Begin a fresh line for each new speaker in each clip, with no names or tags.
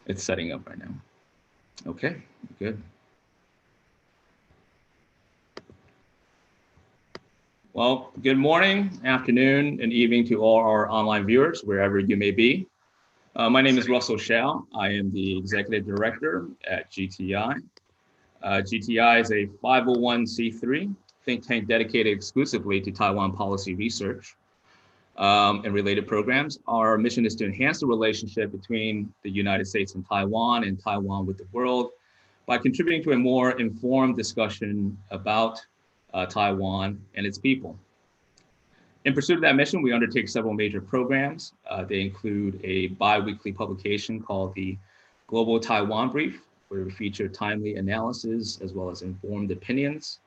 It's setting up right now. Okay, good. Well, good morning, afternoon, and evening to all our online viewers, wherever you may be. My name is Russell Shao. I am the Executive Director at GTI. GTI is a 501c3 think tank dedicated exclusively to Taiwan policy research and related programs. Our mission is to enhance the relationship between the United States and Taiwan with the world by contributing to a more informed discussion about Taiwan and its people. In pursuit of that mission, we undertake several major programs. They include a bi-weekly publication called the Global Taiwan Brief, where we feature timely analysis as well as informed opinions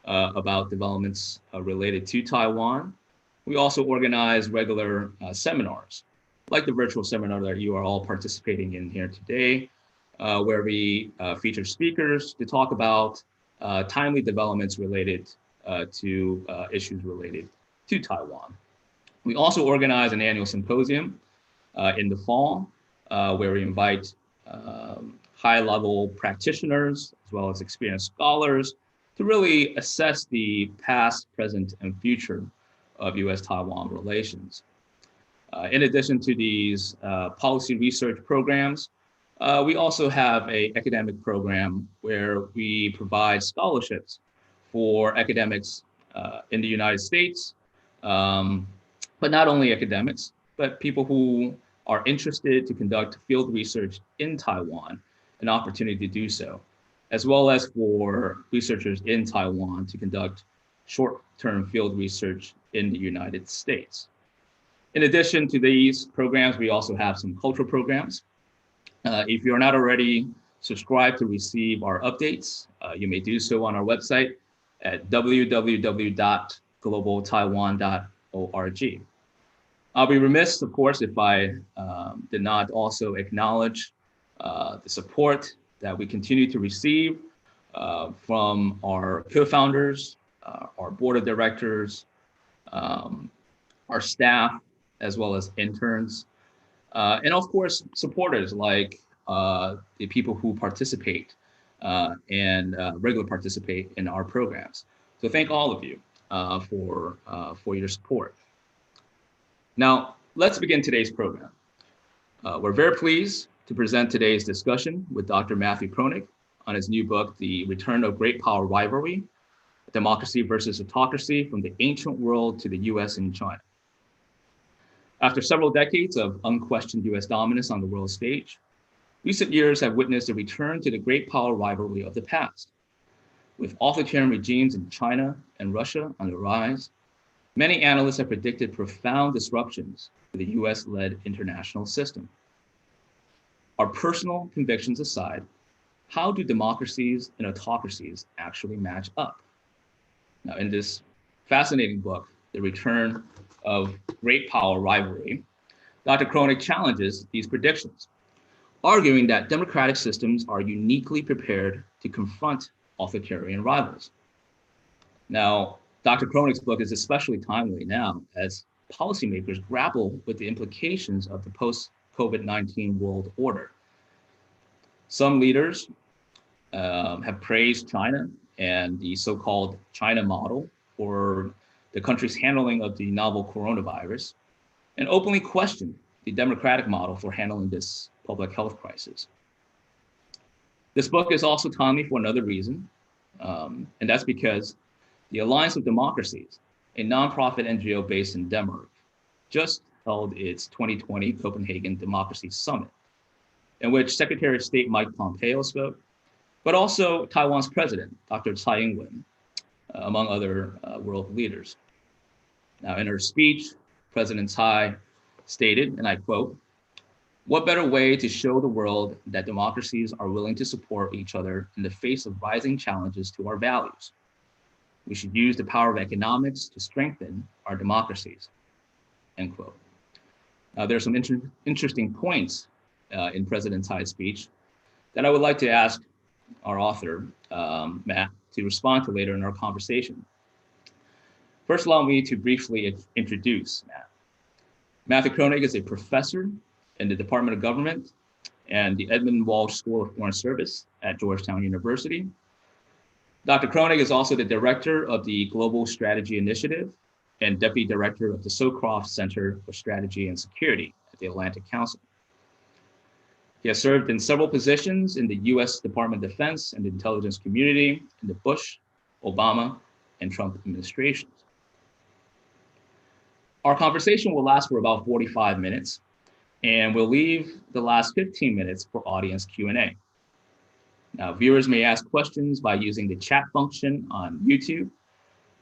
about developments related to Taiwan. We also organize regular seminars, like the virtual seminar that you are all participating in here today, where we feature speakers to talk about timely developments related to issues related to Taiwan. We also organize an annual symposium in the fall, where we invite high-level practitioners as well as experienced scholars to really assess the past, present, and future of U.S.-Taiwan relations. In addition to these policy research programs, we also have an academic program where we provide scholarships for academics in the United States, but not only academics, but people who are interested to conduct field research in Taiwan, an opportunity to do so, as well as for researchers in Taiwan to conduct short-term field research in the United States. In addition to these programs, we also have some cultural programs. If you're not already subscribed to receive our updates, you may do so on our website at www.globaltaiwan.org. I'll be remiss, of course, if I did not also acknowledge the support that we continue to receive from our co-founders, our board of directors, our staff, as well as interns, and of course, supporters like the people who participate and regularly participate in our programs. So thank all of you for your support. Now, let's begin today's program. We're very pleased to present today's discussion with Dr. Matthew Kroenig on his new book, The Return of Great Power Rivalry, Democracy versus Autocracy from the Ancient World to the US and China. After several decades of unquestioned US dominance on the world stage, recent years have witnessed a return to the great power rivalry of the past. With authoritarian regimes in China and Russia on the rise, many analysts have predicted profound disruptions to the US-led international system. Our personal convictions aside, how do democracies and autocracies actually match up? Now, in this fascinating book, The Return of Great Power Rivalry, Dr. Kroenig challenges these predictions, arguing that democratic systems are uniquely prepared to confront authoritarian rivals. Now, Dr. Kroenig's book is especially timely now as policymakers grapple with the implications of the post-COVID-19 world order. Some leaders have praised China and the so-called China model for the country's handling of the novel coronavirus, and openly questioned the democratic model for handling this public health crisis. This book is also timely for another reason, and that's because the Alliance of Democracies, a nonprofit NGO based in Denmark, just held its 2020 Copenhagen Democracy Summit, in which Secretary of State Mike Pompeo spoke, but also Taiwan's president, Dr. Tsai Ing-wen, among other world leaders. Now, in her speech, President Tsai stated, and I quote, "What better way to show the world that democracies are willing to support each other in the face of rising challenges to our values? We should use the power of economics to strengthen our democracies," end quote. Now, there's some interesting points in President Tsai's speech that I would like to ask our author, Matt, to respond to later in our conversation. First, allow me to briefly introduce Matt. Matthew Kroenig is a professor in the Department of Government and the Edmund Walsh School of Foreign Service at Georgetown University. Dr. Kroenig is also the director of the Global Strategy Initiative and deputy director of the Scowcroft Center for Strategy and Security at the Atlantic Council. He has served in several positions in the US Department of Defense and the intelligence community in the Bush, Obama, and Trump administrations. Our conversation will last for about 45 minutes, and we'll leave the last 15 minutes for audience Q&A. Now, viewers may ask questions by using the chat function on YouTube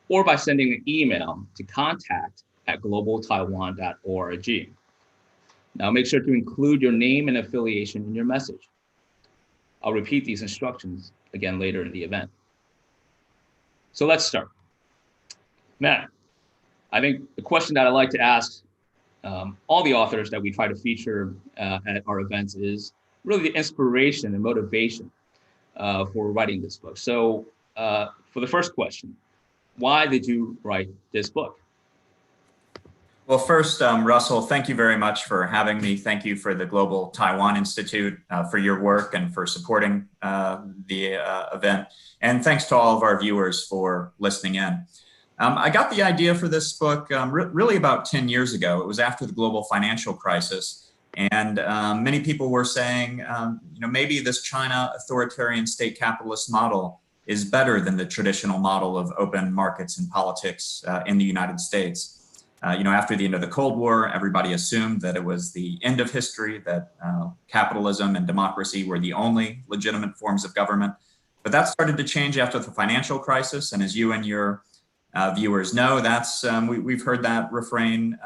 or by sending an email to contact@globaltaiwan.org. Now, make sure to include your name and affiliation in your message. I'll repeat these instructions again later in the event. So let's start. Matt, I think the question that I like to ask all the authors that we try to feature at our events is really the inspiration and motivation for writing this book. So for the first question, why did you write this book?
Well, first, Russell, thank you very much for having me. Thank you for the Global Taiwan Institute for your work and for supporting the event. And thanks to all of our viewers for listening in. I got the idea for this book really about 10 years ago. It was after the global financial crisis. And many people were saying, maybe this China authoritarian state capitalist model is better than the traditional model of open markets and politics in the United States. After the end of the Cold War, everybody assumed that it was the end of history, that capitalism and democracy were the only legitimate forms of government. But that started to change after the financial crisis. And as you and your viewers know, that's we've heard that refrain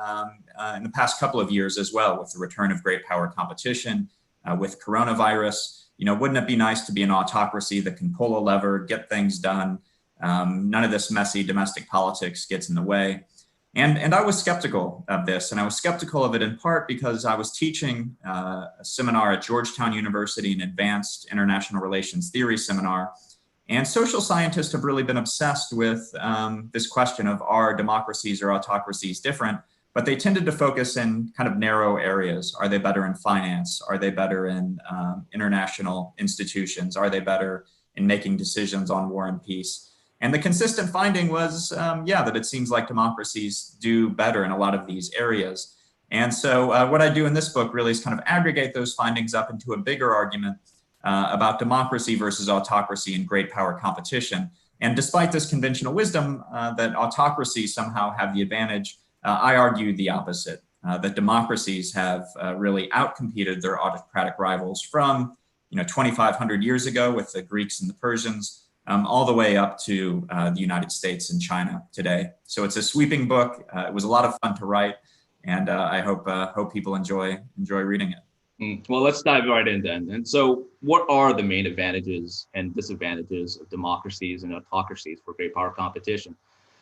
in the past couple of years as well, with the return of great power competition, with coronavirus. Wouldn't it be nice to be an autocracy that can pull a lever, get things done? None of this messy domestic politics gets in the way. And I was skeptical of this, and I was skeptical of it in part because I was teaching a seminar at Georgetown University, an advanced international relations theory seminar. And social scientists have really been obsessed with this question of, are democracies or autocracies different? But they tended to focus in kind of narrow areas. Are they better in finance? Are they better in international institutions? Are they better in making decisions on war and peace? And the consistent finding was, that it seems like democracies do better in a lot of these areas. And so what I do in this book really is kind of aggregate those findings up into a bigger argument about democracy versus autocracy and great power competition. And despite this conventional wisdom that autocracies somehow have the advantage, I argue the opposite, that democracies have really outcompeted their autocratic rivals from 2,500 years ago with the Greeks and the Persians, all the way up to the United States and China today. So it's a sweeping book. It was a lot of fun to write, and I hope people enjoy reading it.
Well, let's dive right in then. And so what are the main advantages and disadvantages of democracies and autocracies for great power competition?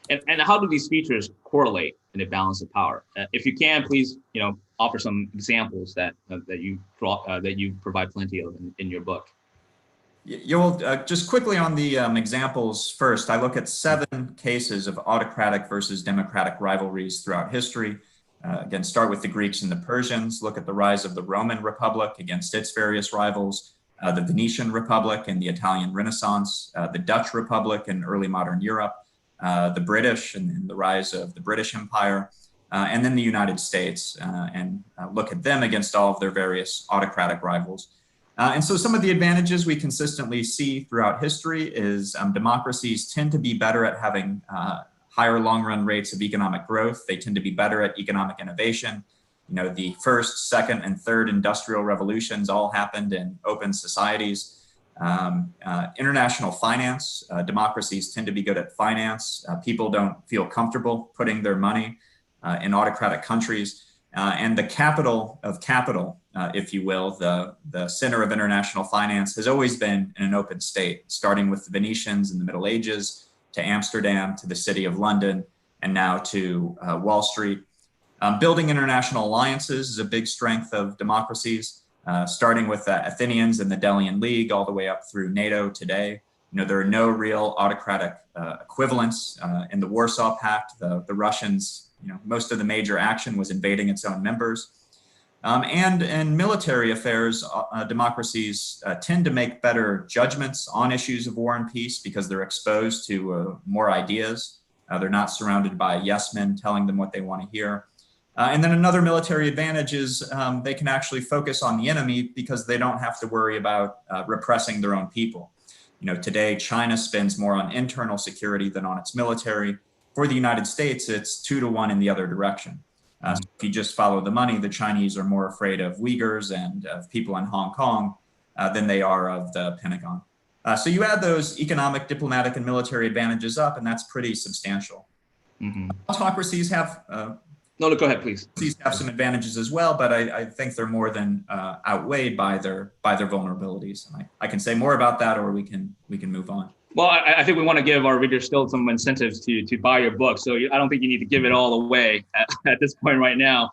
And how do these features correlate in a balance of power? If you can, please, offer some examples that you provide plenty of in your book.
You'll just quickly on the examples first. I look at 7 cases of autocratic versus democratic rivalries throughout history. Again, start with the Greeks and the Persians. Look at the rise of the Roman Republic against its various rivals, the Venetian Republic and the Italian Renaissance, the Dutch Republic in early modern Europe, the British and the rise of the British Empire, and then the United States, and look at them against all of their various autocratic rivals. And so some of the advantages we consistently see throughout history is democracies tend to be better at having higher long-run rates of economic growth. They tend to be better at economic innovation. The first, second, and third industrial revolutions all happened in open societies. International finance, democracies tend to be good at finance. People don't feel comfortable putting their money in autocratic countries. And the capital of capital, if you will, the center of international finance has always been in an open state, starting with the Venetians in the Middle Ages, to Amsterdam, to the city of London, and now to Wall Street. Building international alliances is a big strength of democracies, starting with the Athenians and the Delian League all the way up through NATO today. There are no real autocratic equivalents in the Warsaw Pact. The Russians, most of the major action was invading its own members. And in military affairs, democracies tend to make better judgments on issues of war and peace because they're exposed to more ideas. They're not surrounded by yes men telling them what they want to hear. And then another military advantage is they can actually focus on the enemy because they don't have to worry about repressing their own people. Today, China spends more on internal security than on its military. For the United States, it's 2-to-1 in the other direction. So if you just follow the money, the Chinese are more afraid of Uyghurs and of people in Hong Kong than they are of the Pentagon. So you add those economic, diplomatic, and military advantages up, and that's pretty substantial. Autocracies have
no, go ahead, please.
These have some advantages as well, but I think they're more than outweighed by their vulnerabilities. And I can say more about that, or we can move on.
Well, I think we want to give our readers still some incentives to buy your book. So I don't think you need to give it all away at this point right now.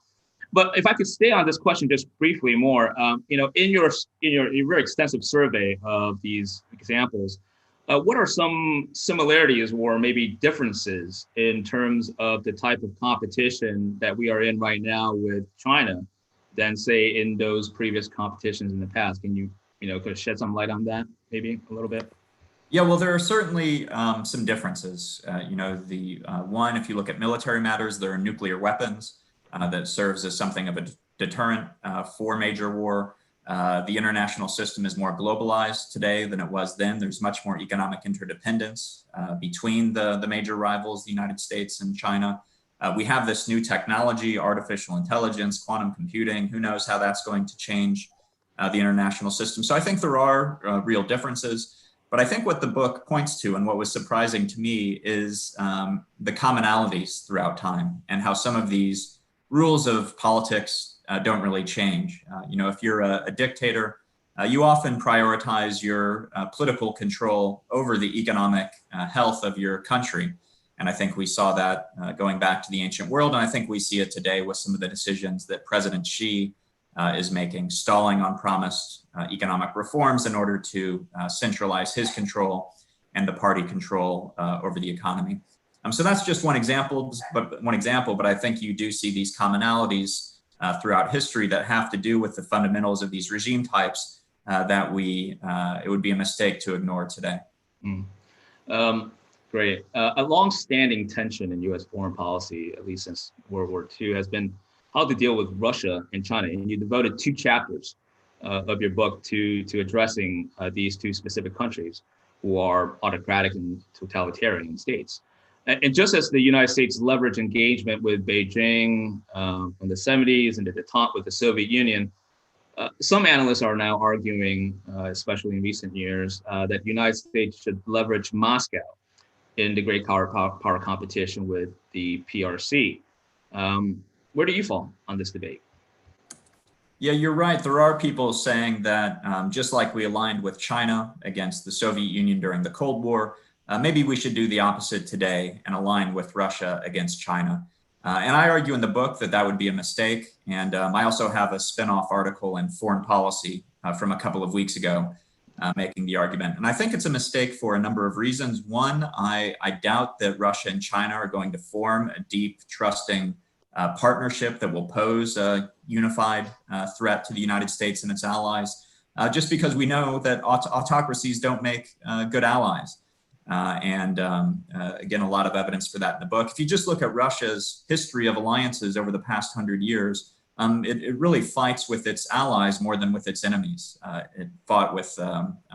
But if I could stay on this question just briefly more, in your very extensive survey of these examples, what are some similarities or maybe differences in terms of the type of competition that we are in right now with China than, say, in those previous competitions in the past? Can you, could shed some light on that, maybe a little bit?
Yeah, well, there are certainly some differences. One, if you look at military matters, there are nuclear weapons that serves as something of a deterrent for major war. The international system is more globalized today than it was then. There's much more economic interdependence between the major rivals, the United States and China. We have this new technology, artificial intelligence, quantum computing. Who knows how that's going to change the international system? So I think there are real differences. But I think what the book points to and what was surprising to me is the commonalities throughout time and how some of these rules of politics don't really change. If you're a dictator, you often prioritize your political control over the economic health of your country. And I think we saw that going back to the ancient world. And I think we see it today with some of the decisions that President Xi is making, stalling on promised economic reforms in order to centralize his control and the party control over the economy. So that's just one example, but I think you do see these commonalities throughout history that have to do with the fundamentals of these regime types that it would be a mistake to ignore today.
Great. A long-standing tension in U.S. foreign policy, at least since World War II, has been how to deal with Russia and China. And you devoted 2 chapters of your book to addressing these 2 specific countries who are autocratic and totalitarian states. And just as the United States leveraged engagement with Beijing in the 70s and the detente with the Soviet Union, some analysts are now arguing, especially in recent years, that the United States should leverage Moscow in the great power competition with the PRC. Where do you fall on this debate?
Yeah, you're right. There are people saying that just like we aligned with China against the Soviet Union during the Cold War, maybe we should do the opposite today and align with Russia against China. And I argue in the book that would be a mistake. And I also have a spin-off article in Foreign Policy from a couple of weeks ago making the argument. And I think it's a mistake for a number of reasons. One, I doubt that Russia and China are going to form a deep, trusting partnership that will pose a unified threat to the United States and its allies, just because we know that autocracies don't make good allies. Again, a lot of evidence for that in the book. If you just look at Russia's history of alliances over the past 100 years, it really fights with its allies more than with its enemies. It fought with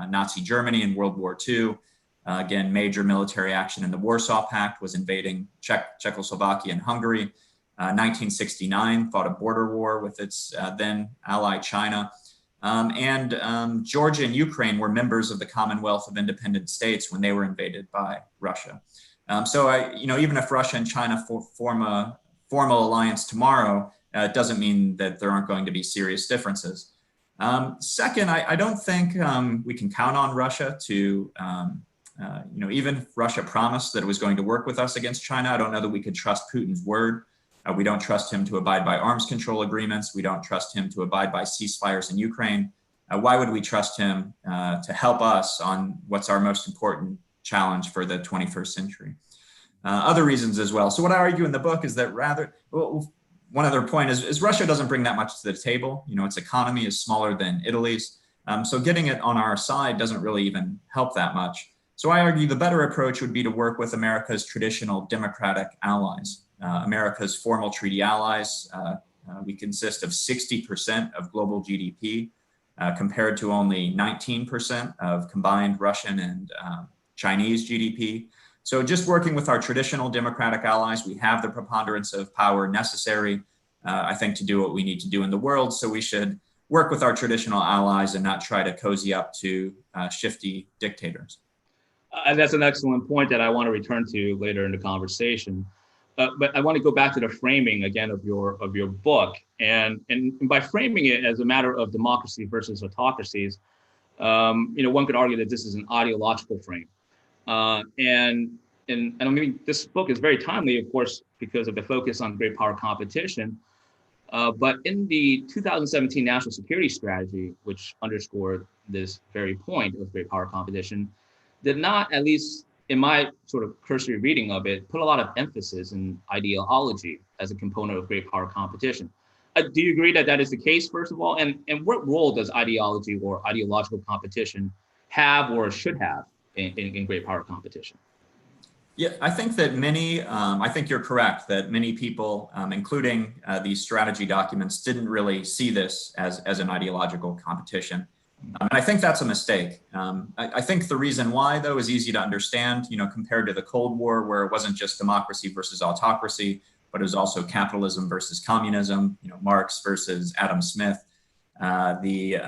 Nazi Germany in World War II. Again, major military action in the Warsaw Pact was invading Czechoslovakia and Hungary. 1969 fought a border war with its then ally China. Georgia and Ukraine were members of the Commonwealth of Independent States when they were invaded by Russia. Even if Russia and China form a formal alliance tomorrow, it doesn't mean that there aren't going to be serious differences. Second, I don't think we can count on Russia to, even if Russia promised that it was going to work with us against China, I don't know that we could trust Putin's word. We don't trust him to abide by arms control agreements. We don't trust him to abide by ceasefires in Ukraine. Why would we trust him to help us on what's our most important challenge for the 21st century? Other reasons as well. So what I argue in the book is that one other point is Russia doesn't bring that much to the table. You know, its economy is smaller than Italy's. So getting it on our side doesn't really even help that much. So I argue the better approach would be to work with America's traditional democratic allies, America's formal treaty allies. We consist of 60% of global GDP, compared to only 19% of combined Russian and Chinese GDP. So just working with our traditional democratic allies, we have the preponderance of power necessary, I think, to do what we need to do in the world. So we should work with our traditional allies and not try to cozy up to shifty dictators.
That's an excellent point that I want to return to later in the conversation. But I want to go back to the framing again of your book, and by framing it as a matter of democracy versus autocracies, one could argue that this is an ideological frame. And I mean, this book is very timely, of course, because of the focus on great power competition. But in the 2017 National Security Strategy, which underscored this very point of great power competition, did not, at least in my sort of cursory reading of it, put a lot of emphasis in ideology as a component of great power competition. Do you agree that that is the case, first of all? And what role does ideology or ideological competition have or should have in great power competition?
Yeah, I think that I think you're correct that many people, including these strategy documents, didn't really see this as an ideological competition. And I think that's a mistake. I think the reason why, though, is easy to understand, compared to the Cold War, where it wasn't just democracy versus autocracy, but it was also capitalism versus communism, Marx versus Adam Smith. The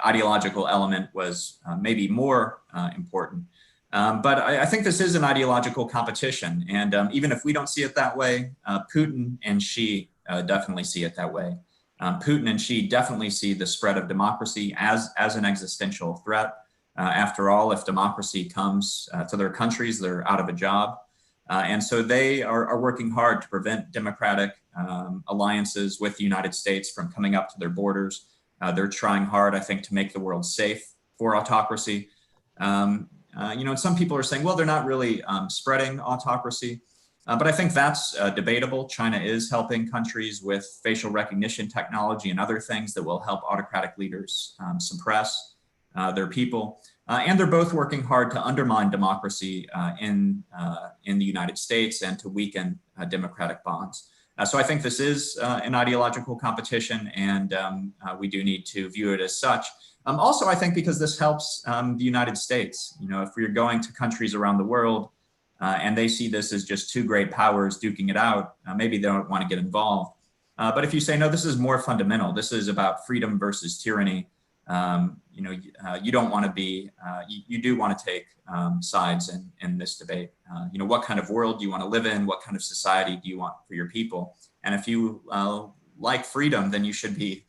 ideological element was maybe more important. But I think this is an ideological competition. And even if we don't see it that way, Putin and Xi definitely see it that way. Putin and Xi definitely see the spread of democracy as an existential threat. After all, if democracy comes to their countries, they're out of a job. And so they are working hard to prevent democratic alliances with the United States from coming up to their borders. They're trying hard, I think, to make the world safe for autocracy. And some people are saying, well, they're not really spreading autocracy. But I think that's debatable. China is helping countries with facial recognition technology and other things that will help autocratic leaders suppress their people. And they're both working hard to undermine democracy in the United States and to weaken democratic bonds. So I think this is an ideological competition, and we do need to view it as such. Also, I think because this helps the United States. If we're going to countries around the world, and they see this as just two great powers duking it out, maybe they don't want to get involved. But if you say, no, this is more fundamental, this is about freedom versus tyranny, you don't want to be, you do want to take sides in this debate. What kind of world do you want to live in? What kind of society do you want for your people? And if you like freedom, then you should be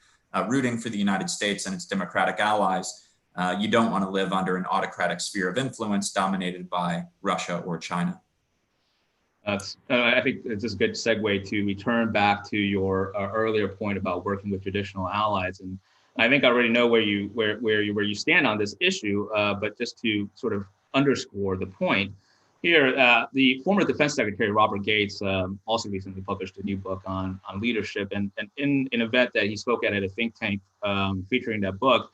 rooting for the United States and its democratic allies. You don't want to live under an autocratic sphere of influence dominated by Russia or China.
I think it's just a good segue to return back to your earlier point about working with traditional allies. And I think I already know where you stand on this issue, but just to sort of underscore the point here, the former Defense Secretary Robert Gates also recently published a new book on leadership, and in an event that he spoke at a think tank featuring that book,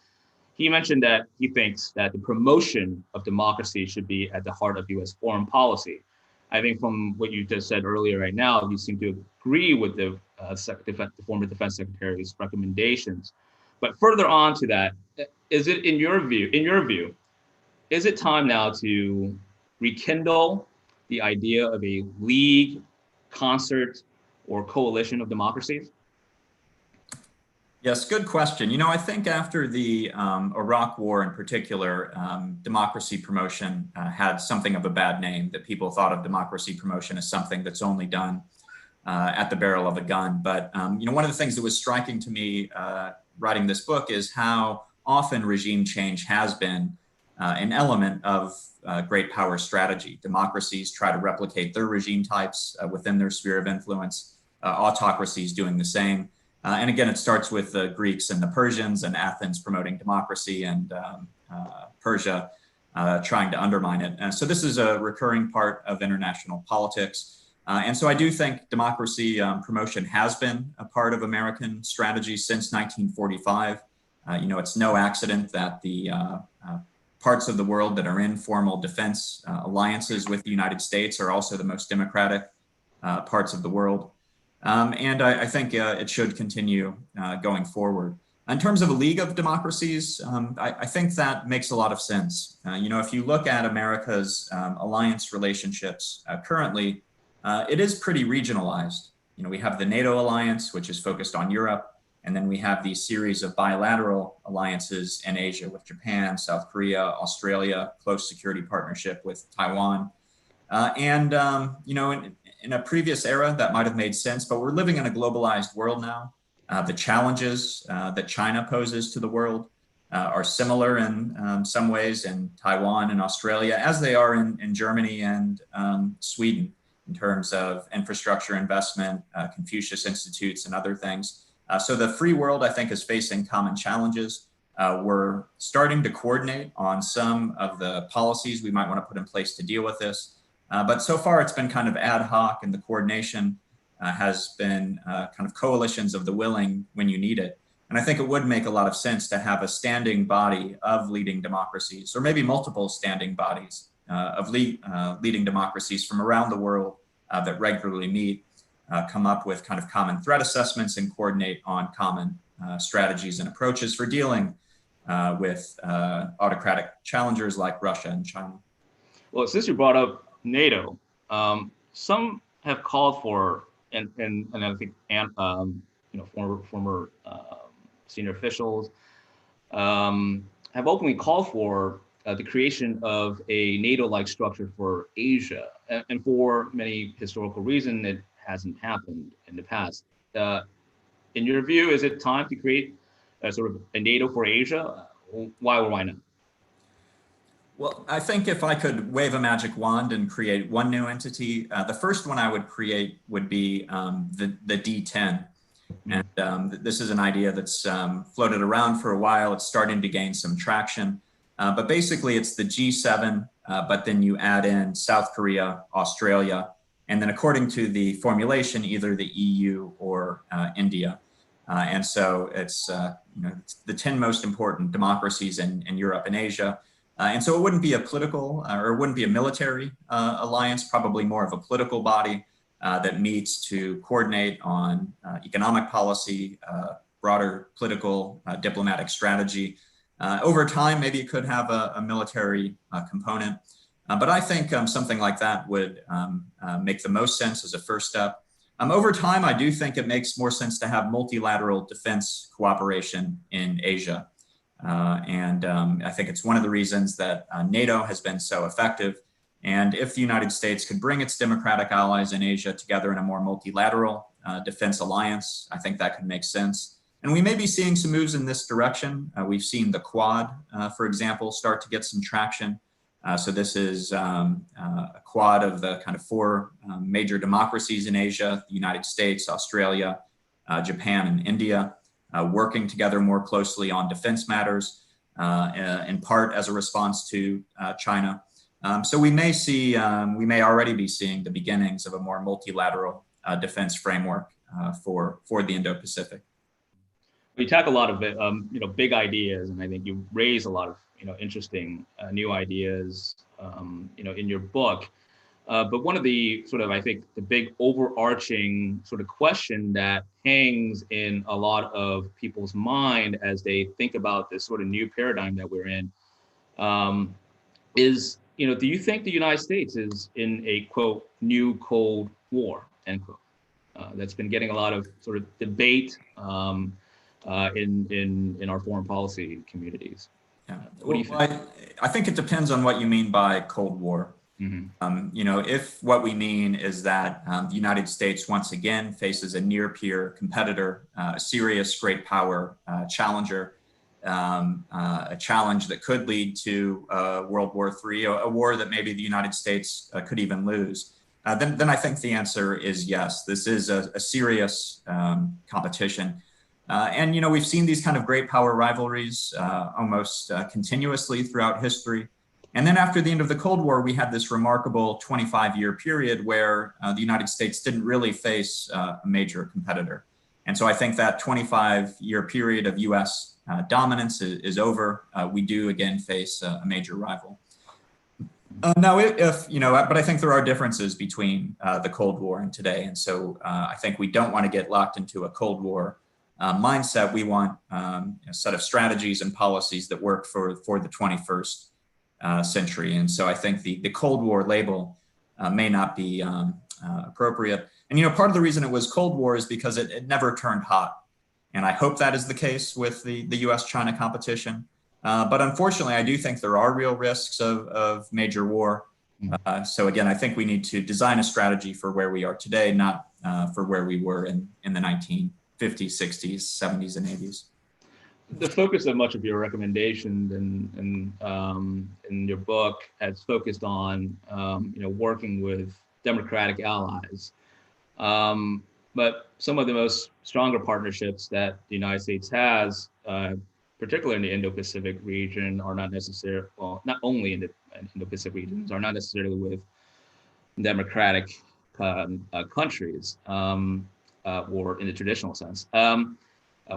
he mentioned that he thinks that the promotion of democracy should be at the heart of U.S. foreign policy. I think from what you just said earlier right now, you seem to agree with the former Defense Secretary's recommendations. But further on to that, is it in your view, is it time now to rekindle the idea of a league, concert, or coalition of democracies?
Yes, good question. I think after the Iraq War in particular, democracy promotion had something of a bad name, that people thought of democracy promotion as something that's only done at the barrel of a gun. But, one of the things that was striking to me writing this book is how often regime change has been an element of great power strategy. Democracies try to replicate their regime types within their sphere of influence, autocracies doing the same. And again, it starts with the Greeks and the Persians, and Athens promoting democracy, and Persia trying to undermine it. So this is a recurring part of international politics. And so I do think democracy promotion has been a part of American strategy since 1945. It's no accident that the parts of the world that are in formal defense alliances with the United States are also the most democratic parts of the world. And I think it should continue going forward. In terms of a League of Democracies, I think that makes a lot of sense. If you look at America's alliance relationships currently, it is pretty regionalized. We have the NATO alliance, which is focused on Europe, and then we have these series of bilateral alliances in Asia with Japan, South Korea, Australia, close security partnership with Taiwan. In a previous era, that might have made sense, but we're living in a globalized world now. The challenges that China poses to the world are similar in some ways in Taiwan and Australia, as they are in Germany and Sweden in terms of infrastructure investment, Confucius Institutes and other things. So the free world, I think, is facing common challenges. We're starting to coordinate on some of the policies we might want to put in place to deal with this. But so far, it's been kind of ad hoc, and the coordination has been kind of coalitions of the willing when you need it. And I think it would make a lot of sense to have a standing body of leading democracies, or maybe multiple standing bodies of leading democracies from around the world that regularly meet, come up with kind of common threat assessments and coordinate on common strategies and approaches for dealing with autocratic challengers like Russia and China.
Well, since you brought up NATO, some have called for, and I think former senior officials have openly called for the creation of a NATO-like structure for Asia, and for many historical reasons, it hasn't happened in the past. In your view, is it time to create a sort of a NATO for Asia? Why or why not?
Well, I think if I could wave a magic wand and create one new entity, the first one I would create would be the D10. And this is an idea that's floated around for a while. It's starting to gain some traction. But basically, it's the G7, but then you add in South Korea, Australia, and then according to the formulation, either the EU or India. And so it's the 10 most important democracies in Europe and Asia. And so it wouldn't be a political or it wouldn't be a military alliance, probably more of a political body that meets to coordinate on economic policy, broader political diplomatic strategy. Over time, maybe it could have a military component. But I think something like that would make the most sense as a first step. Over time, I do think it makes more sense to have multilateral defense cooperation in Asia. I think it's one of the reasons that NATO has been so effective. And if the United States could bring its democratic allies in Asia together in a more multilateral defense alliance, I think that could make sense. And we may be seeing some moves in this direction. We've seen the Quad, for example, start to get some traction. So this is a quad of the kind of four major democracies in Asia: the United States, Australia, Japan, and India, working together more closely on defense matters, in part as a response to China. So we may already be seeing the beginnings of a more multilateral defense framework for the Indo-Pacific.
We talk a lot of big ideas, and I think you raise a lot of interesting new ideas in your book. But one of the sort of, I think, the big overarching sort of question that hangs in a lot of people's mind as they think about this sort of new paradigm that we're in is, do you think the United States is in a, quote, new Cold War, end quote? That's been getting a lot of sort of debate in our foreign policy communities.
Yeah. What do you think? I think it depends on what you mean by Cold War. Mm-hmm. If what we mean is that the United States once again faces a near-peer competitor, a serious great power challenger, a challenge that could lead to World War III, a war that maybe the United States could even lose, then I think the answer is yes. This is a serious competition. And we've seen these kind of great power rivalries almost continuously throughout history. And then after the end of the Cold War, we had this remarkable 25-year period where the United States didn't really face a major competitor. And so I think that 25-year period of US dominance is over. We do again face a major rival. Now, but I think there are differences between the Cold War and today. And so I think we don't want to get locked into a Cold War mindset. We want a set of strategies and policies that work for the 21st century. And so I think the Cold War label may not be appropriate. And, part of the reason it was Cold War is because it never turned hot. And I hope that is the case with the US-China competition. But unfortunately, I do think there are real risks of major war. So again, I think we need to design a strategy for where we are today, not for where we were in the 1950s, 60s, 70s, and 80s.
The focus of much of your recommendations in your book has focused on working with democratic allies. But some of the most stronger partnerships that the United States has, particularly in the Indo-Pacific region, are not necessarily, well, not only in the Indo-Pacific regions, are not necessarily with democratic countries, or in the traditional sense,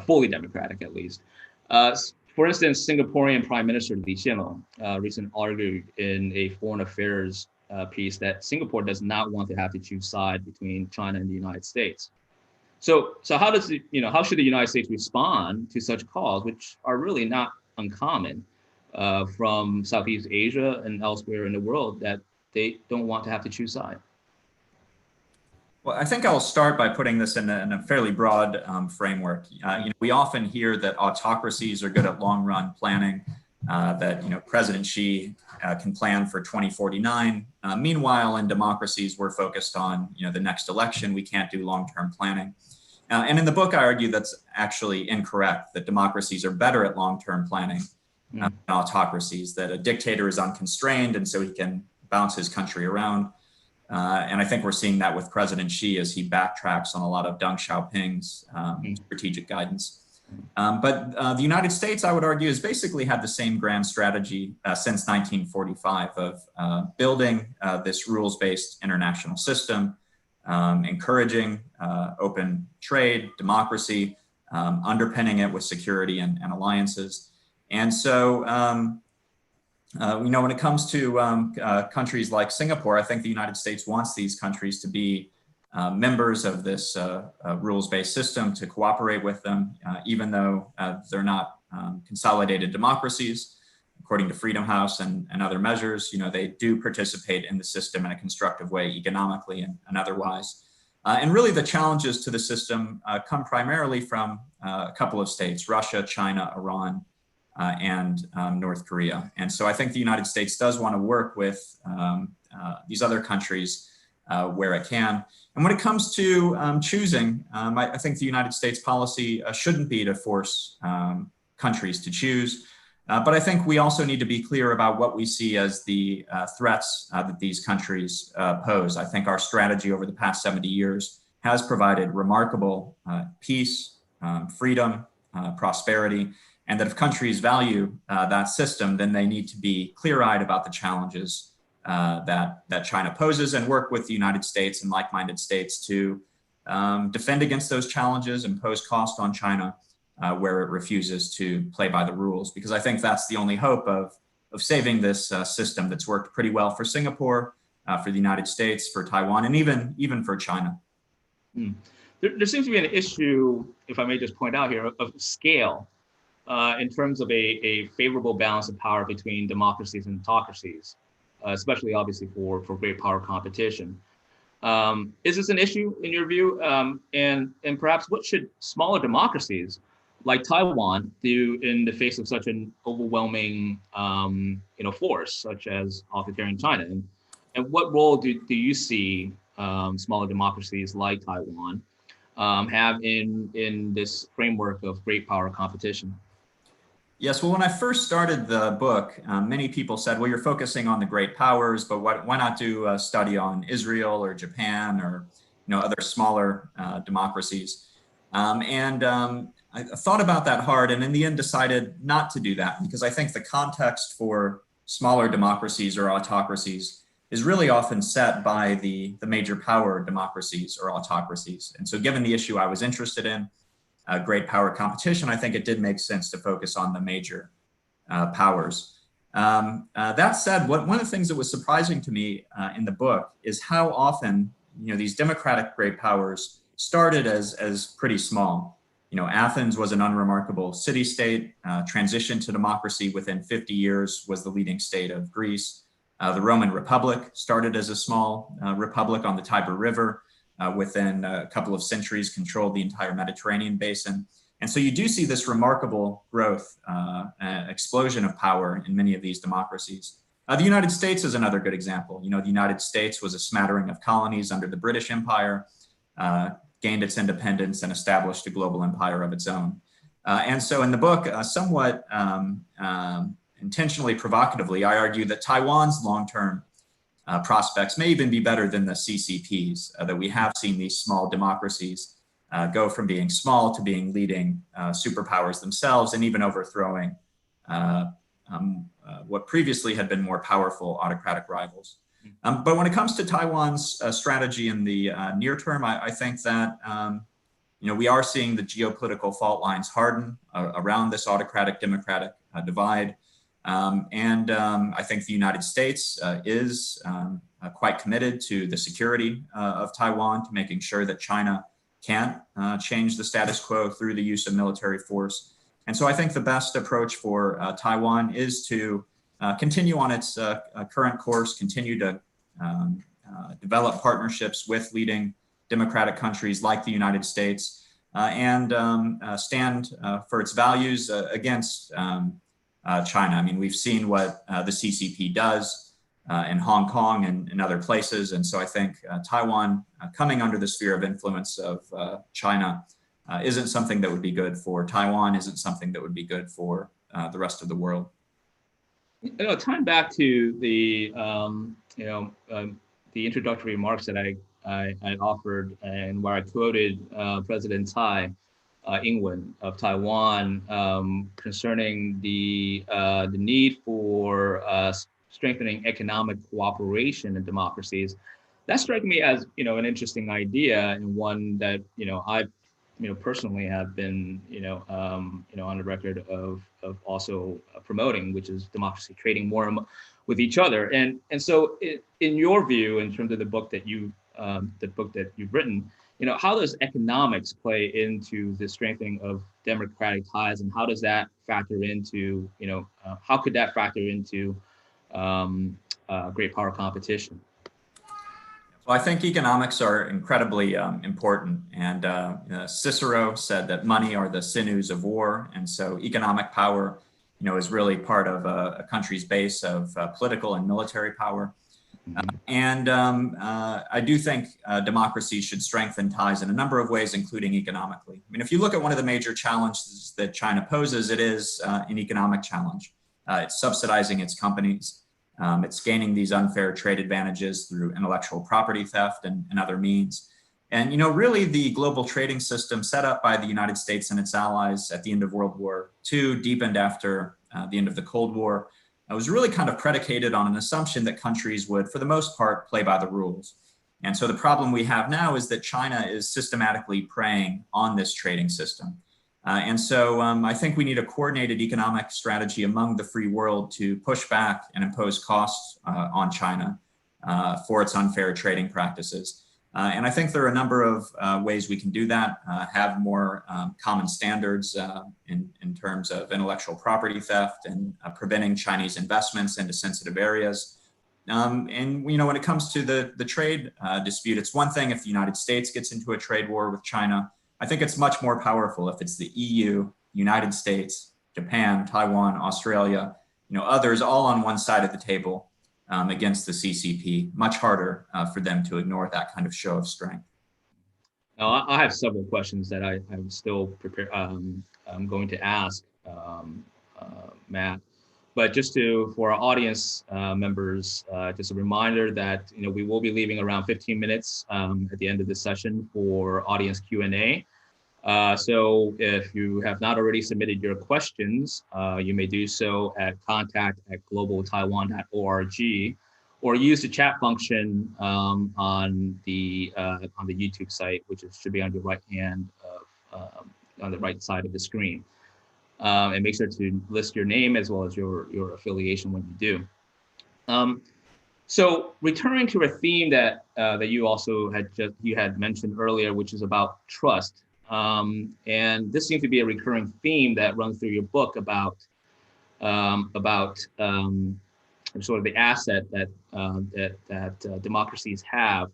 fully democratic at least. For instance, Singaporean Prime Minister Lee Hsien Loong recently argued in a foreign affairs piece that Singapore does not want to have to choose side between China and the United States. So how should the United States respond to such calls, which are really not uncommon from Southeast Asia and elsewhere in the world, that they don't want to have to choose side?
Well, I think I'll start by putting this in a fairly broad framework. We often hear that autocracies are good at long-run planning, that President Xi can plan for 2049. Meanwhile, in democracies, we're focused on the next election. We can't do long-term planning. And in the book, I argue that's actually incorrect, that democracies are better at long-term planning than autocracies, that a dictator is unconstrained and so he can bounce his country around. And I think we're seeing that with President Xi as he backtracks on a lot of Deng Xiaoping's strategic guidance. But the United States, I would argue, has basically had the same grand strategy since 1945 of building this rules-based international system, encouraging open trade, democracy, underpinning it with security and alliances. And so, when it comes to countries like Singapore, I think the United States wants these countries to be members of this rules-based system, to cooperate with them, even though they're not consolidated democracies. According to Freedom House and other measures, they do participate in the system in a constructive way, economically and otherwise. And really the challenges to the system come primarily from a couple of states: Russia, China, Iran, and North Korea. And so I think the United States does want to work with these other countries where it can. And when it comes to choosing, I think the United States policy shouldn't be to force countries to choose. But I think we also need to be clear about what we see as the threats that these countries pose. I think our strategy over the past 70 years has provided remarkable peace, freedom, prosperity, and that if countries value that system, then they need to be clear-eyed about the challenges that China poses, and work with the United States and like-minded states to defend against those challenges, impose cost on China where it refuses to play by the rules. Because I think that's the only hope of saving this system that's worked pretty well for Singapore, for the United States, for Taiwan, and even for China.
There seems to be an issue, if I may just point out here, of scale in terms of a favorable balance of power between democracies and autocracies, especially obviously for great power competition. Is this an issue in your view? And perhaps what should smaller democracies like Taiwan do in the face of such an overwhelming force, such as authoritarian China? And what role do you see smaller democracies like Taiwan have in this framework of great power competition?
Yes, well, when I first started the book, many people said, well, you're focusing on the great powers, but why not do a study on Israel or Japan or other smaller democracies? I thought about that hard, and in the end decided not to do that, because I think the context for smaller democracies or autocracies is really often set by the major power democracies or autocracies. And so given the issue I was interested in, great power competition, I think it did make sense to focus on the major powers. That said, one of the things that was surprising to me in the book is how often, these democratic great powers started as pretty small. Athens was an unremarkable city-state, transitioned to democracy within 50 years, was the leading state of Greece. The Roman Republic started as a small republic on the Tiber River, within a couple of centuries controlled the entire Mediterranean basin. And so you do see this remarkable growth, explosion of power in many of these democracies. The United States is another good example. The United States was a smattering of colonies under the British Empire, gained its independence and established a global empire of its own. And so in the book, somewhat intentionally provocatively, I argue that Taiwan's long-term prospects may even be better than the CCPs, that we have seen these small democracies go from being small to being leading superpowers themselves and even overthrowing what previously had been more powerful autocratic rivals. But when it comes to Taiwan's strategy in the near term, I think that we are seeing the geopolitical fault lines harden around this autocratic democratic divide. And I think the United States is quite committed to the security of Taiwan, to making sure that China can't change the status quo through the use of military force. And so I think the best approach for Taiwan is to continue on its current course, continue to develop partnerships with leading democratic countries like the United States, and stand for its values against China. I mean, we've seen what the CCP does in Hong Kong and in other places. And so I think Taiwan coming under the sphere of influence of China isn't something that would be good for Taiwan, isn't something that would be good for the rest of the world.
Tying back to the the introductory remarks that I offered, and where I quoted President Tsai Ing-wen of Taiwan concerning the need for strengthening economic cooperation in democracies, that struck me as an interesting idea, and one that I personally have been on the record of also promoting, which is democracy trading more with each other. And so in your view, in terms of the book that you've written, how does economics play into the strengthening of democratic ties, and how does that factor into, how could that factor into great power competition?
Well, I think economics are incredibly important. And Cicero said that money are the sinews of war. And so economic power, is really part of a country's base of political and military power. And I do think democracy should strengthen ties in a number of ways, including economically. I mean, if you look at one of the major challenges that China poses, it is an economic challenge. It's subsidizing its companies. It's gaining these unfair trade advantages through intellectual property theft and other means. And, really the global trading system set up by the United States and its allies at the end of World War II, deepened after the end of the Cold War, was really kind of predicated on an assumption that countries would, for the most part, play by the rules. And so the problem we have now is that China is systematically preying on this trading system. And so I think we need a coordinated economic strategy among the free world to push back and impose costs on China for its unfair trading practices. And I think there are a number of ways we can do that, have more common standards in terms of intellectual property theft and preventing Chinese investments into sensitive areas. And when it comes to the trade dispute, it's one thing if the United States gets into a trade war with China. I think it's much more powerful if it's the EU, United States, Japan, Taiwan, Australia, others all on one side of the table against the CCP. Much harder for them to ignore that kind of show of strength.
Now, I have several questions that I'm still prepared. I'm going to ask Matt, but just for our audience members, just a reminder that we will be leaving around 15 minutes at the end of this session for audience Q&A. So if you have not already submitted your questions, you may do so at contact@globaltaiwan.org, or use the chat function on the YouTube site, which should be on your right hand on the right side of the screen. And make sure to list your name as well as your affiliation when you do. So returning to a theme that you also had mentioned earlier, which is about trust. And this seems to be a recurring theme that runs through your book about sort of the asset that democracies have.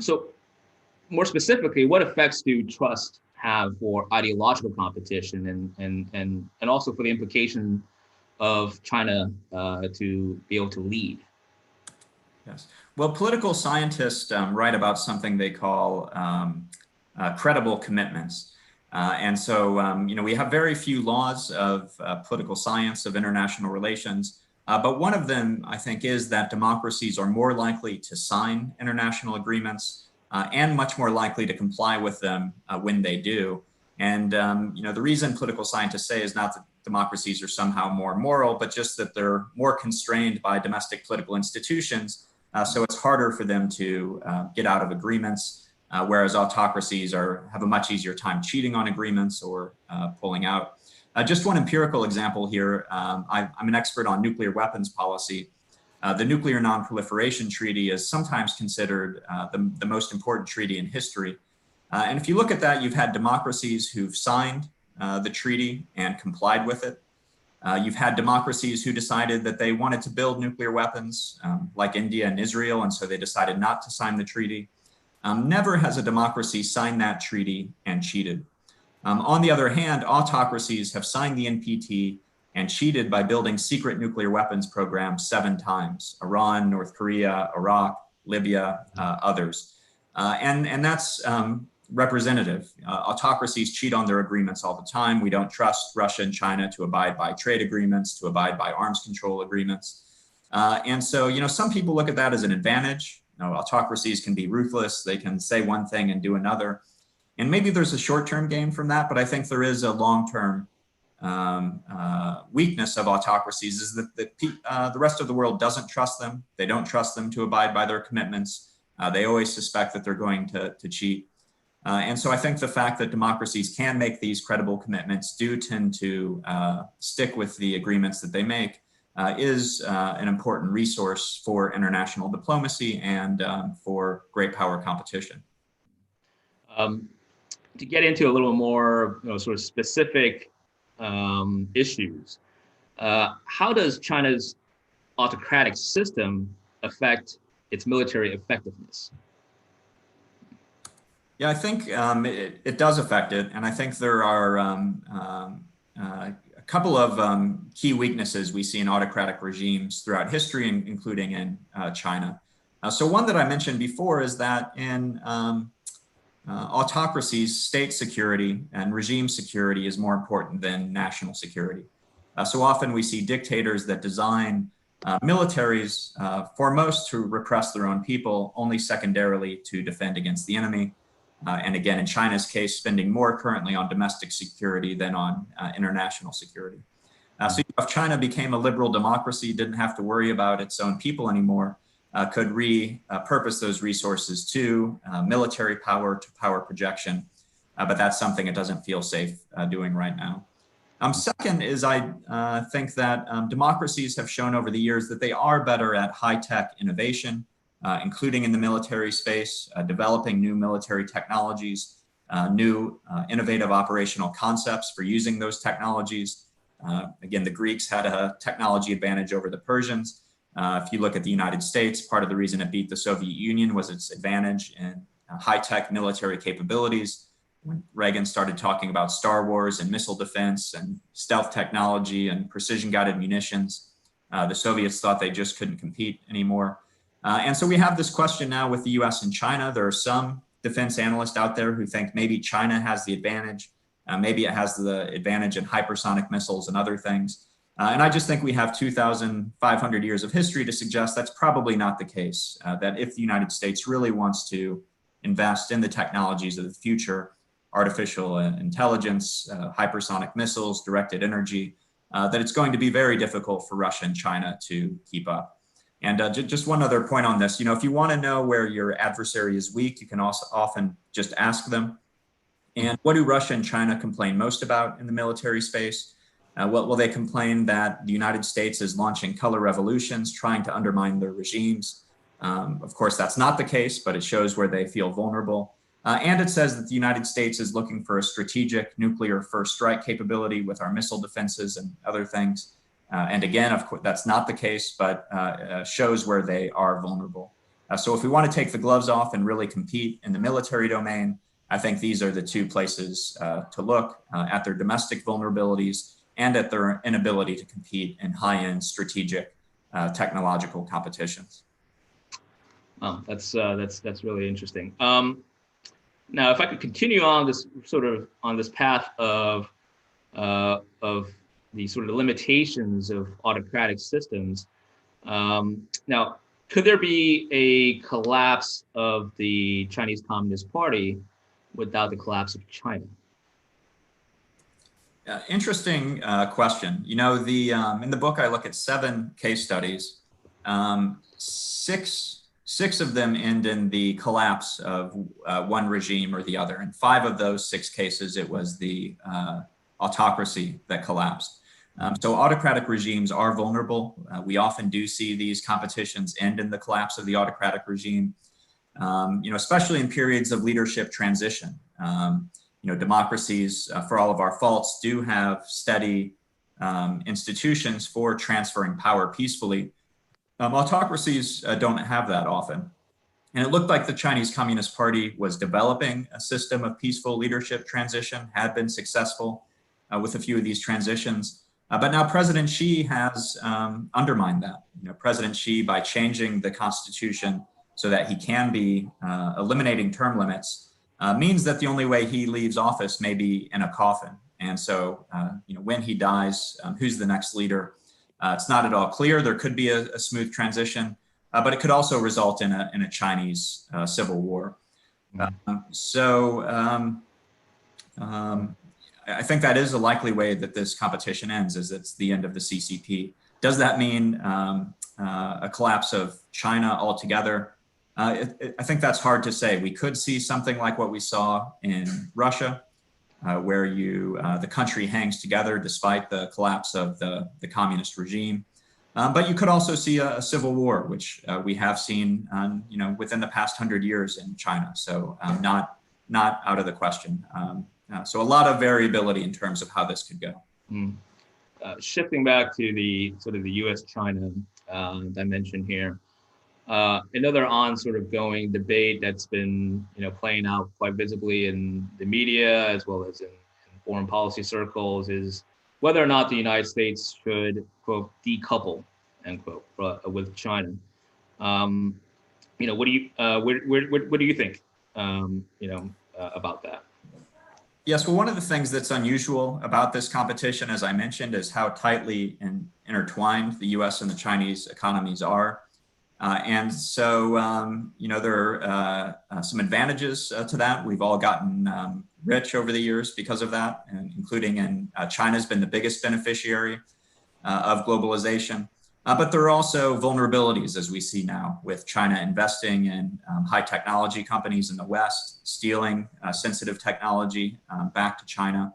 So more specifically, what effects do trust have for ideological competition and also for the implication of China to be able to lead?
Yes. Well, political scientists write about something they call credible commitments. And so, we have very few laws of political science, of international relations. But one of them, I think, is that democracies are more likely to sign international agreements and much more likely to comply with them when they do. And, the reason political scientists say is not that democracies are somehow more moral, but just that they're more constrained by domestic political institutions. So it's harder for them to get out of agreements, whereas autocracies have a much easier time cheating on agreements or pulling out. Just one empirical example here. I'm an expert on nuclear weapons policy. The Nuclear Non-Proliferation Treaty is sometimes considered the most important treaty in history. And if you look at that, you've had democracies who've signed the treaty and complied with it. You've had democracies who decided that they wanted to build nuclear weapons, like India and Israel, and so they decided not to sign the treaty. Never has a democracy signed that treaty and cheated. On the other hand, autocracies have signed the NPT and cheated by building secret nuclear weapons programs 7 times: Iran, North Korea, Iraq, Libya, others. And that's representative. Autocracies cheat on their agreements all the time. We don't trust Russia and China to abide by trade agreements, to abide by arms control agreements. And so, some people look at that as an advantage. Autocracies can be ruthless. They can say one thing and do another. And maybe there's a short-term gain from that, but I think there is a long-term weakness of autocracies is that the rest of the world doesn't trust them. They don't trust them to abide by their commitments. They always suspect that they're going to cheat. And so I think the fact that democracies can make these credible commitments, do tend to stick with the agreements that they make, is an important resource for international diplomacy and for great power competition.
To get into a little more sort of specific issues, how does China's autocratic system affect its military effectiveness?
Yeah, I think it does affect it. And I think there are a couple of key weaknesses we see in autocratic regimes throughout history, including in China. So one that I mentioned before is that in autocracies, state security and regime security is more important than national security. So often we see dictators that design militaries foremost to repress their own people, only secondarily to defend against the enemy. And again, in China's case, spending more currently on domestic security than on international security. So if China became a liberal democracy, didn't have to worry about its own people anymore, could repurpose those resources to military power, to power projection. But that's something it doesn't feel safe doing right now. Second is I think that democracies have shown over the years that they are better at high-tech innovation, including in the military space, developing new military technologies, new innovative operational concepts for using those technologies. Again, the Greeks had a technology advantage over the Persians. If you look at the United States, part of the reason it beat the Soviet Union was its advantage in high-tech military capabilities. When Reagan started talking about Star Wars and missile defense and stealth technology and precision-guided munitions, the Soviets thought they just couldn't compete anymore. And so we have this question now with the US and China. There are some defense analysts out there who think maybe China has the advantage. Maybe it has the advantage in hypersonic missiles and other things. And I just think we have 2,500 years of history to suggest that's probably not the case, that if the United States really wants to invest in the technologies of the future, artificial intelligence, hypersonic missiles, directed energy, that it's going to be very difficult for Russia and China to keep up. And just one other point on this, if you want to know where your adversary is weak, you can also often just ask them. And what do Russia and China complain most about in the military space? Well, they complain that the United States is launching color revolutions, trying to undermine their regimes. Of course, that's not the case, but it shows where they feel vulnerable. And it says that the United States is looking for a strategic nuclear first strike capability with our missile defenses and other things. And again, of course, that's not the case, but shows where they are vulnerable. So if we want to take the gloves off and really compete in the military domain, I think these are the two places to look at their domestic vulnerabilities and at their inability to compete in high-end strategic technological competitions.
Oh, that's really interesting. Now, if I could continue on this path of the sort of limitations of autocratic systems, now, could there be a collapse of the Chinese Communist Party without the collapse of China?
Interesting question. In the book, I look at 7 case studies. Six of them end in the collapse of one regime or the other. In 5 of those 6 cases, it was the autocracy that collapsed. So autocratic regimes are vulnerable. We often do see these competitions end in the collapse of the autocratic regime, especially in periods of leadership transition. Democracies, for all of our faults, do have steady institutions for transferring power peacefully. Autocracies don't have that often. And it looked like the Chinese Communist Party was developing a system of peaceful leadership transition, had been successful with a few of these transitions. But now President Xi has undermined that. President Xi, by changing the constitution so that he can be eliminating term limits, means that the only way he leaves office may be in a coffin. And so, when he dies, who's the next leader? It's not at all clear. There could be a smooth transition, but it could also result in a Chinese civil war. I think that is a likely way that this competition ends, is it's the end of the CCP. Does that mean a collapse of China altogether? I think that's hard to say. We could see something like what we saw in Russia, where the country hangs together despite the collapse of the communist regime. But you could also see a civil war, which we have seen, within the past 100 years in China. So not out of the question. So a lot of variability in terms of how this could go.
Shifting back to the sort of the U.S.-China dimension here, another ongoing debate that's been playing out quite visibly in the media as well as in foreign policy circles is whether or not the United States should, quote, decouple, end quote, with China. What do you think about that?
Yes, well, one of the things that's unusual about this competition, as I mentioned, is how tightly intertwined the U.S. and the Chinese economies are. And so, there are some advantages to that. We've all gotten rich over the years because of that, and including China's been the biggest beneficiary of globalization. But there are also vulnerabilities, as we see now, with China investing in high technology companies in the West, stealing sensitive technology back to China.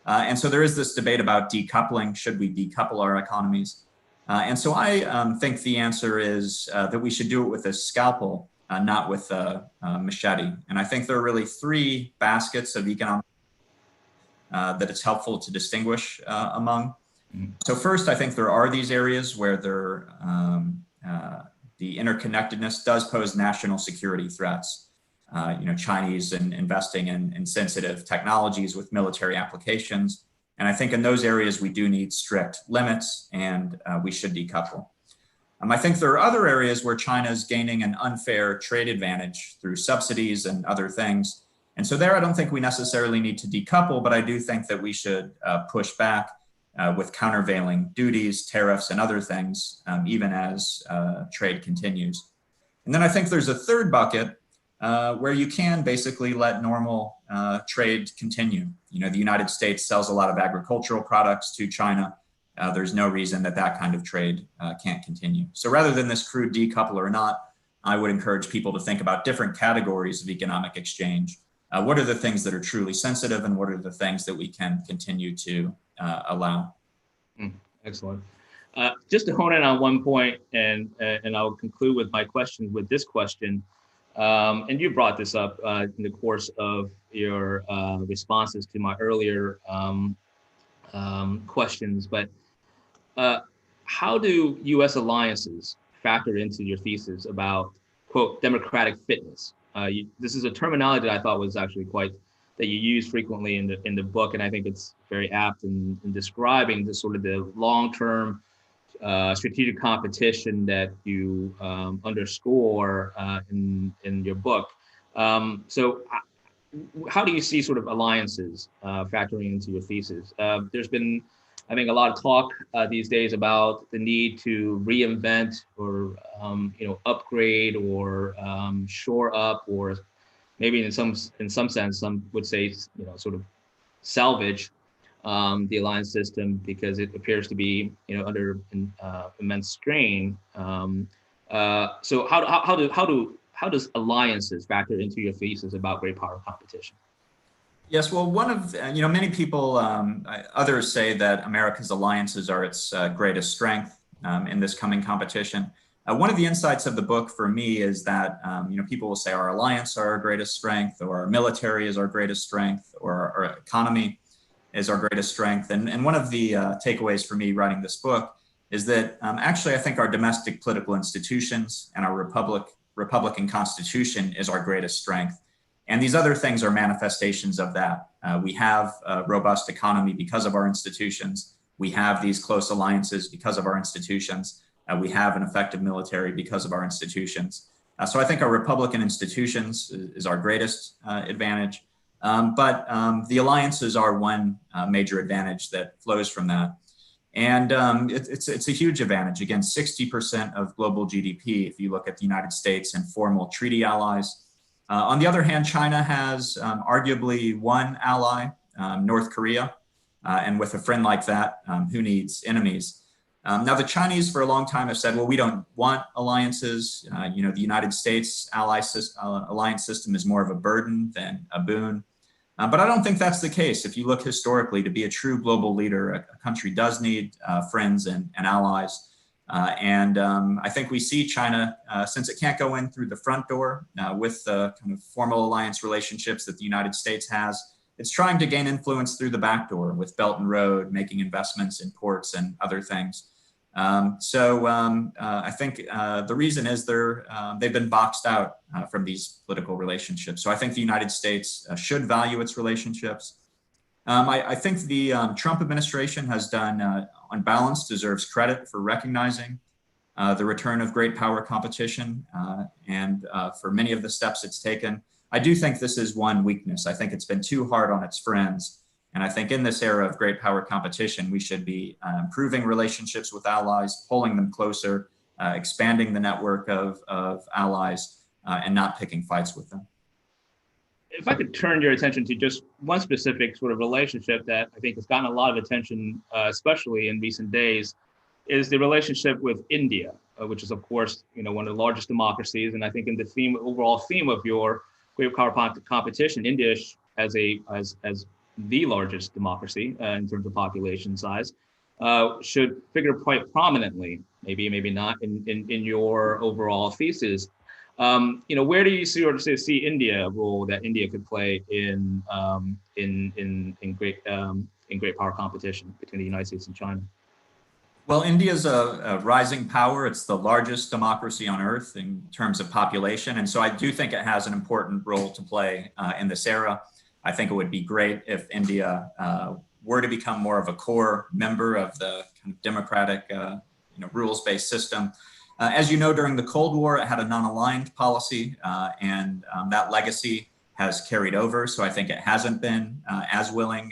And so there is this debate about decoupling. Should we decouple our economies? And so I think the answer is that we should do it with a scalpel, not with a machete. And I think there are really 3 baskets of economic that it's helpful to distinguish among. So first, I think there are these areas where the interconnectedness does pose national security threats. Chinese investing in sensitive technologies with military applications. And I think in those areas, we do need strict limits, and we should decouple. I think there are other areas where China is gaining an unfair trade advantage through subsidies and other things. And so there, I don't think we necessarily need to decouple, but I do think that we should push back with countervailing duties, tariffs, and other things, even as trade continues. And then I think there's a third bucket where you can basically let normal trade continue. You know, the United States sells a lot of agricultural products to China. There's no reason that that kind of trade can't continue. So rather than this crude decouple or not, I would encourage people to think about different categories of economic exchange. What are the things that are truly sensitive, and what are the things that we can continue to allow?
Excellent. Just to hone in on one point, and I'll conclude with my question with this question. And you brought this up in the course of your responses to my earlier questions, but how do U.S. alliances factor into your thesis about, quote, democratic fitness? This is a terminology that I thought was actually that you use frequently in the book, and I think it's very apt in describing the sort of the long-term strategic competition that you underscore in your book. So how do you see sort of alliances factoring into your thesis? There's been, I think, a lot of talk these days about the need to reinvent or upgrade or shore up, or maybe in some sense, some would say sort of salvage the alliance system, because it appears to be under immense strain. So how does alliances factor into your thesis about great power competition?
Yes, well, one of many people, others say that America's alliances are its greatest strength in this coming competition. One of the insights of the book for me is that people will say our alliance are our greatest strength, or our military is our greatest strength, or our economy is our greatest strength. And one of the takeaways for me writing this book is that actually I think our domestic political institutions and our Republican Constitution is our greatest strength. And these other things are manifestations of that. We have a robust economy because of our institutions. We have these close alliances because of our institutions. We have an effective military because of our institutions. So I think our Republican institutions is our greatest advantage. But the alliances are one major advantage that flows from that. And it's a huge advantage. Again, 60% of global GDP, if you look at the United States and formal treaty allies. On the other hand, China has arguably one ally, North Korea. And with a friend like that, who needs enemies? Now, the Chinese for a long time have said, well, we don't want alliances. The United States alliance system is more of a burden than a boon. But I don't think that's the case. If you look historically, to be a true global leader, a country does need friends and allies. And I think we see China, since it can't go in through the front door with the kind of formal alliance relationships that the United States has, it's trying to gain influence through the back door with Belt and Road, making investments in ports and other things. I think the reason is they've been boxed out from these political relationships. So I think the United States should value its relationships. I think the Trump administration has done, on balance, deserves credit for recognizing the return of great power competition and for many of the steps it's taken. I do think this is one weakness. I think it's been too hard on its friends. And I think in this era of great power competition, we should be improving relationships with allies, pulling them closer, expanding the network of allies, and not picking fights with them.
If I could turn your attention to just one specific sort of relationship that I think has gotten a lot of attention, especially in recent days, is the relationship with India, which is, of course, one of the largest democracies. And I think in the overall theme of your great power competition, India as the largest democracy in terms of population size, should figure quite prominently, maybe not in your overall thesis. Where do you see India role that India could play in great power competition between the United States and China?
Well, India is a rising power. It's the largest democracy on earth in terms of population. And so I do think it has an important role to play in this era. I think it would be great if India were to become more of a core member of the kind of democratic, rules-based system. As you know, during the Cold War, it had a non-aligned policy, and that legacy has carried over. So I think it hasn't been as willing.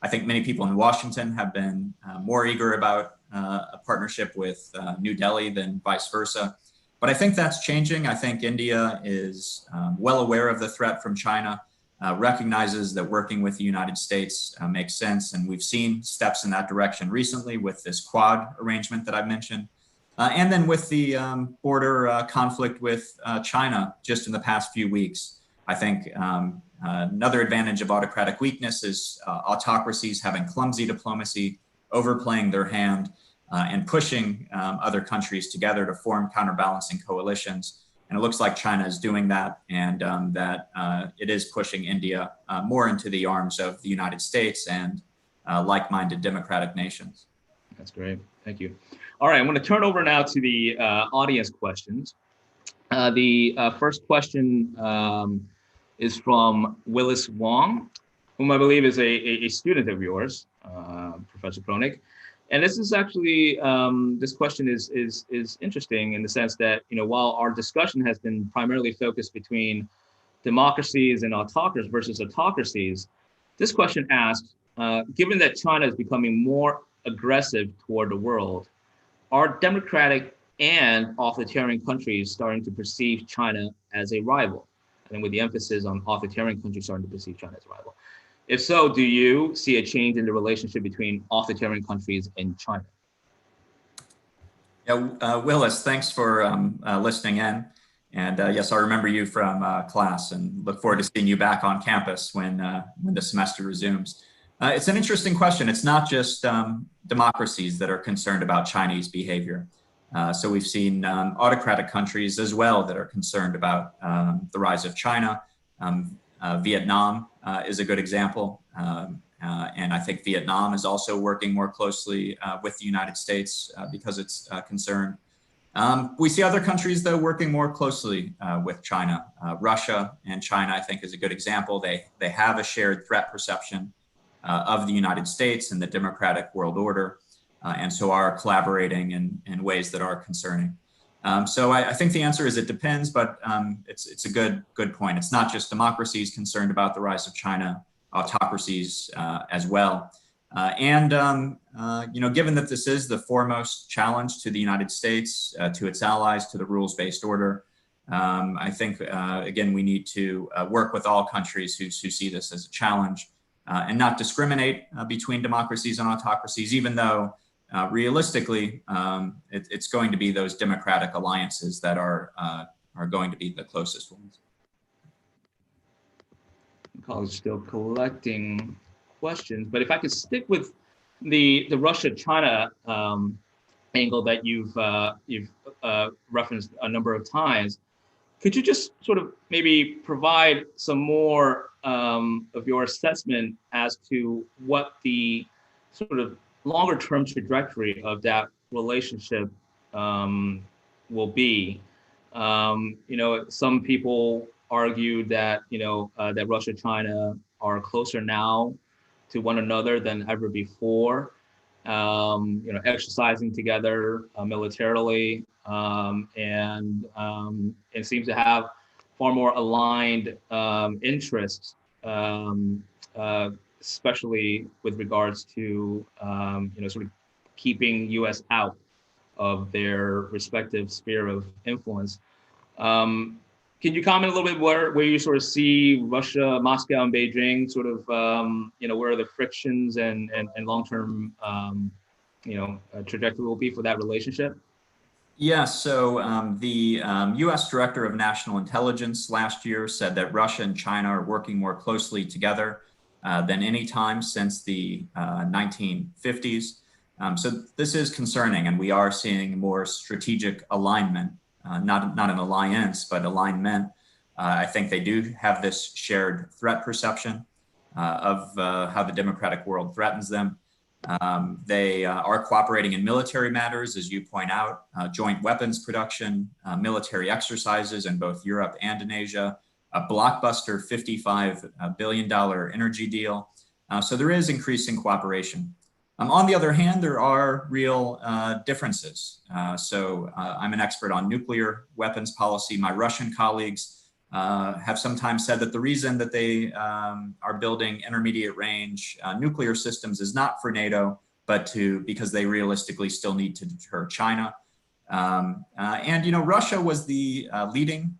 I think many people in Washington have been more eager about a partnership with New Delhi than vice versa. But I think that's changing. I think India is well aware of the threat from China, recognizes that working with the United States makes sense. And we've seen steps in that direction recently with this Quad arrangement that I mentioned. And then with the border conflict with China just in the past few weeks. I think another advantage of autocratic weakness is autocracies having clumsy diplomacy, overplaying their hand, and pushing other countries together to form counterbalancing coalitions. And it looks like China is doing that, and that it is pushing India more into the arms of the United States and like-minded democratic nations.
That's great. Thank you. All right, I'm going to turn over now to the audience questions. The first question is from Willis Wong, whom I believe is a student of yours, Professor Kroenig. And this is actually, this question is interesting in the sense that, while our discussion has been primarily focused between democracies and autocracies versus autocracies, this question asks, given that China is becoming more aggressive toward the world, are democratic and authoritarian countries starting to perceive China as a rival? And with the emphasis on authoritarian countries starting to perceive China as a rival. If so, do you see a change in the relationship between authoritarian countries and China?
Yeah, Willis, thanks for listening in. And yes, I remember you from class and look forward to seeing you back on campus when the semester resumes. It's an interesting question. It's not just democracies that are concerned about Chinese behavior. So we've seen autocratic countries as well that are concerned about the rise of China. Vietnam is a good example. And I think Vietnam is also working more closely with the United States because it's concerned. We see other countries, though, working more closely with China. Russia and China, I think, is a good example. They have a shared threat perception of the United States and the democratic world order, and so are collaborating in ways that are concerning. So I think the answer is it depends, but it's a good point. It's not just democracies concerned about the rise of China, autocracies as well. And given that this is the foremost challenge to the United States, to its allies, to the rules-based order, I think, again, we need to work with all countries who see this as a challenge and not discriminate between democracies and autocracies, even though realistically, it's going to be those democratic alliances that are going to be the closest ones.
College still collecting questions, but if I could stick with the Russia-China angle that you've referenced a number of times, could you just sort of maybe provide some more of your assessment as to what the sort of longer term trajectory of that relationship will be? Some people argue that, that Russia and China are closer now to one another than ever before, exercising together militarily, and it seems to have far more aligned interests, especially with regards to, sort of keeping U.S. out of their respective sphere of influence. Can you comment a little bit where you sort of see Russia, Moscow, and Beijing sort of, where the frictions and long-term, trajectory will be for that relationship?
Yeah, so the U.S. Director of National Intelligence last year said that Russia and China are working more closely together than any time since the 1950s. So this is concerning, and we are seeing more strategic alignment, not an alliance, but alignment. I think they do have this shared threat perception of how the democratic world threatens them. They are cooperating in military matters, as you point out, joint weapons production, military exercises in both Europe and in Asia, a blockbuster $55 billion energy deal. So there is increasing cooperation. On the other hand, there are real differences. So I'm an expert on nuclear weapons policy. My Russian colleagues have sometimes said that the reason that they are building intermediate range nuclear systems is not for NATO, but because they realistically still need to deter China. And Russia was the leading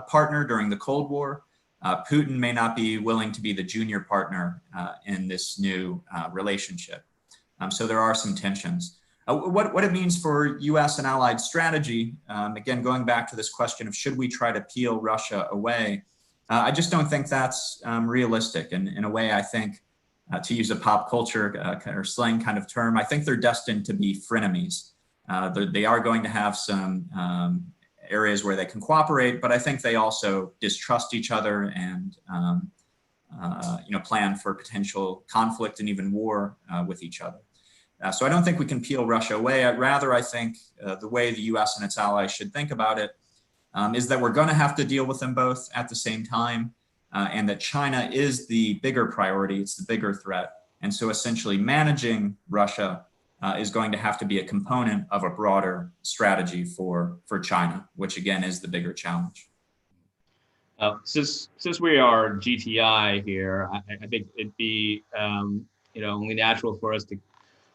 partner during the Cold War. Putin may not be willing to be the junior partner in this new relationship. So there are some tensions. What it means for US and allied strategy, again, going back to this question of should we try to peel Russia away, I just don't think that's realistic. And in a way, I think, to use a pop culture or slang kind of term, I think they're destined to be frenemies. They are going to have some areas where they can cooperate, but I think they also distrust each other and plan for potential conflict and even war with each other. So I don't think we can peel Russia away. Rather, I think the way the US and its allies should think about it is that we're going to have to deal with them both at the same time, and that China is the bigger priority, it's the bigger threat. And so essentially managing Russia is going to have to be a component of a broader strategy for China, which again is the bigger challenge.
Since we are GTI here, I think it'd be only natural for us to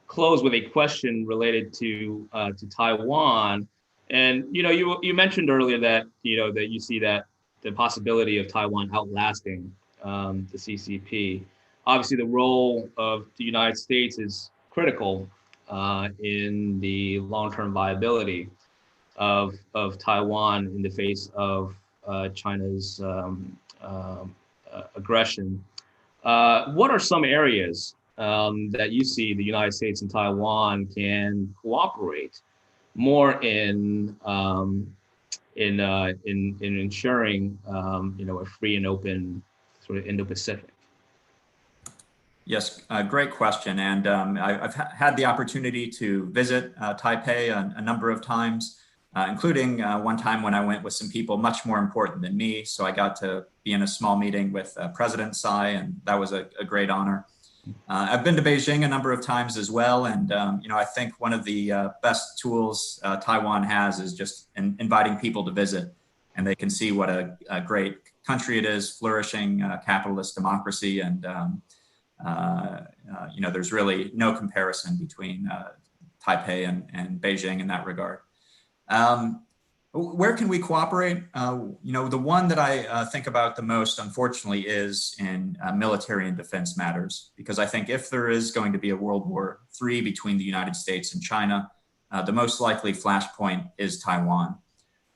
close with a question related to Taiwan. And you mentioned earlier that that you see that the possibility of Taiwan outlasting the CCP. Obviously, the role of the United States is critical in the long-term viability of Taiwan in the face of China's aggression. What are some areas that you see the United States and Taiwan can cooperate more in ensuring a free and open sort of Indo-Pacific?
Yes, great question. And I've had the opportunity to visit Taipei a number of times, including one time when I went with some people much more important than me. So I got to be in a small meeting with President Tsai, and that was a great honor. I've been to Beijing a number of times as well. And, I think one of the best tools Taiwan has is just inviting people to visit, and they can see what a great country it is, flourishing capitalist democracy. And, there's really no comparison between Taipei and Beijing in that regard. Where can we cooperate? The one that I think about the most, unfortunately, is in military and defense matters, because I think if there is going to be a World War III between the United States and China, the most likely flashpoint is Taiwan.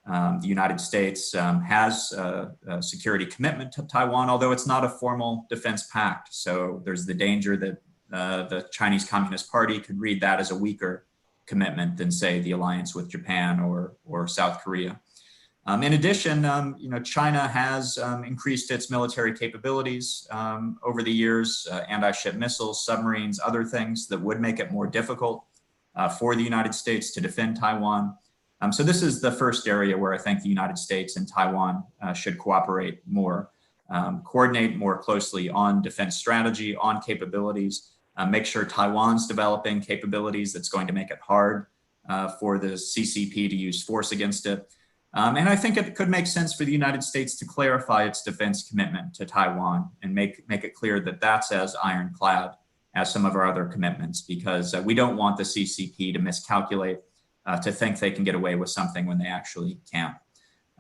The United States has a security commitment to Taiwan, although it's not a formal defense pact. So there's the danger that the Chinese Communist Party could read that as a weaker commitment than, say, the alliance with Japan or South Korea. In addition, China has increased its military capabilities over the years, anti-ship missiles, submarines, other things that would make it more difficult for the United States to defend Taiwan. So this is the first area where I think the United States and Taiwan should cooperate more, coordinate more closely on defense strategy, on capabilities, make sure Taiwan's developing capabilities that's going to make it hard for the CCP to use force against it. And I think it could make sense for the United States to clarify its defense commitment to Taiwan and make it clear that that's as ironclad as some of our other commitments, because we don't want the CCP to miscalculate, to think they can get away with something when they actually can't.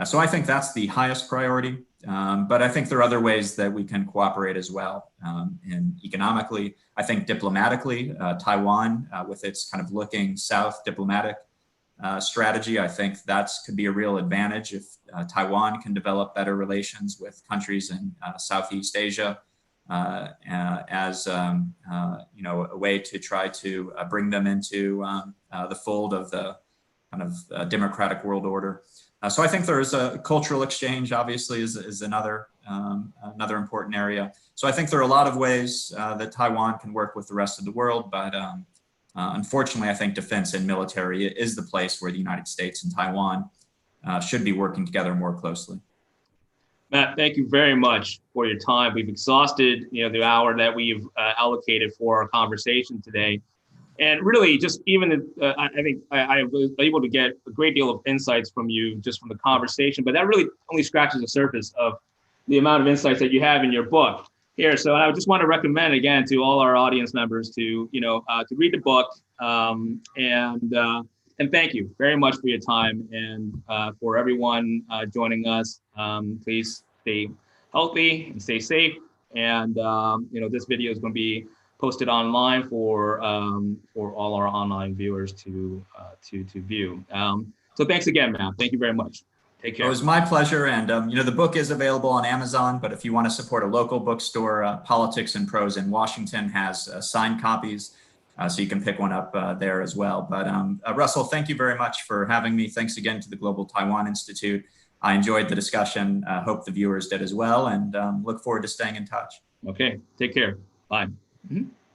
So I think that's the highest priority, but I think there are other ways that we can cooperate as well. And economically, I think diplomatically, Taiwan with its kind of looking south diplomatic strategy, I think that could be a real advantage if Taiwan can develop better relations with countries in Southeast Asia as a way to try to bring them into the fold of the kind of democratic world order. So I think there is a cultural exchange, obviously, is another important area. So I think there are a lot of ways that Taiwan can work with the rest of the world, but unfortunately, I think defense and military is the place where the United States and Taiwan should be working together more closely.
Matt, thank you very much for your time. We've exhausted the hour that we've allocated for our conversation today. And really, just even I think I was able to get a great deal of insights from you just from the conversation, but that really only scratches the surface of the amount of insights that you have in your book here. So I just want to recommend again to all our audience members to read the book and And thank you very much for your time, and for everyone joining us. Please stay healthy and stay safe. And this video is going to be posted online for all our online viewers to view. So thanks again, Matt. Thank you very much. Take care.
It was my pleasure. And the book is available on Amazon, but if you want to support a local bookstore, Politics and Prose in Washington has signed copies. So you can pick one up there as well. But Russell, thank you very much for having me. Thanks again to the Global Taiwan Institute. I enjoyed the discussion. Hope the viewers did as well, and look forward to staying in touch.
Okay, take care. Bye. Mm-hmm.